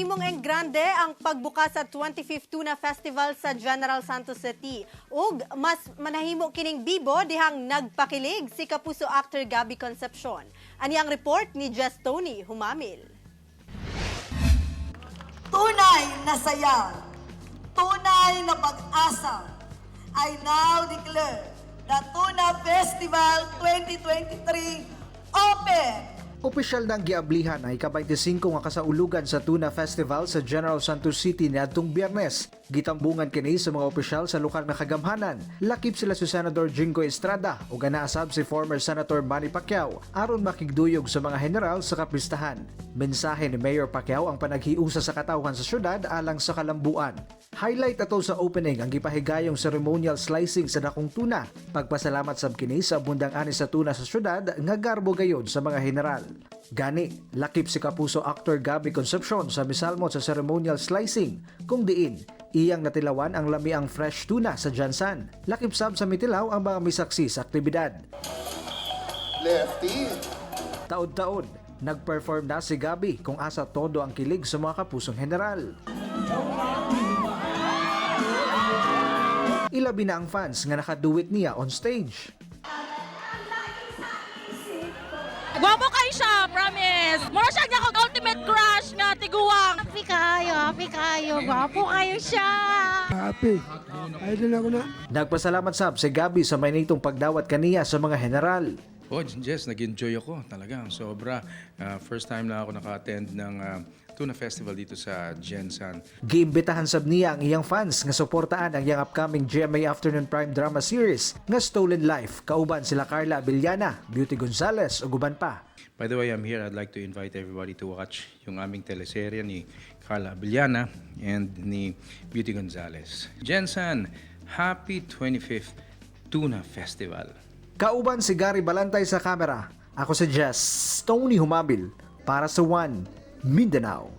Nahimong eng grande ang pagbukas sa 25th Tuna Festival sa General Santos City. Ug mas manahimo kining bibo dihang nagpakilig si kapuso actor Gabby Concepcion. Ani ang report ni Jess Tony Humamil. Tunay na saya, tunay na pag-asa, I now declare the Tuna Festival 2023 open! Opisyal ng giablihan ang ika-25 nga kasaulugan sa Tuna Festival sa General Santos City niadtong Biyernes. Gitambungan kini sa mga opisyal sa lokal na kagamhanan. Lakip sila si Senador Jingo Estrada ug ganaasab si former Senator Manny Pacquiao aron makigduyog sa mga general sa kapistahan. Mensahe ni Mayor Pacquiao ang panaghiusa sa katawhan sa syudad alang sa kalambuan. Highlight ato sa opening ang gipahigayong ceremonial slicing sa dakong tuna. Pagpasalamat sab kini sa abundang ani sa tuna sa syudad nga garbo gayod sa mga general. Gani, lakip si kapuso actor Gabby Concepcion sa misalmot sa ceremonial slicing kung diin iyang natilawan ang lamiang fresh tuna sa Jansan. Lakip sab sa mitilaw ang mga misaksi sa aktibidad. Lefty! Taod-taod, nag-perform na si Gabby kung asa todo ang kilig sa mga kapusong general. Ilabi na ang fans nga nakaduwit niya on stage. Gwapo kayo siya, promise. Mura siya niya kong ultimate crush nga tiguang. Happy kayo. Gwapo kayo siya. Happy. Idol ako na. Nagpasalamat sab si Gabby sa mainitong pagdawat kaniya sa mga general. Oh, Jess, nag-enjoy ako talaga. Sobra. First time na ako naka-attend ng Tuna Festival dito sa Jensan. Giimbitahan sab niya ang iyang fans nga suportaan ang iyang upcoming GMA Afternoon Prime drama series nga Stolen Life. Kauban sila Carla Abellana, Beauty Gonzales ug uban pa. By the way, I'm here. I'd like to invite everybody to watch yung aming teleserye ni Carla Abellana and ni Beauty Gonzales. Jensan, happy 25th Tuna Festival. Kauban si Gary Balantay sa kamera. Ako si Jess Tony Humabil para sa One Mindanao.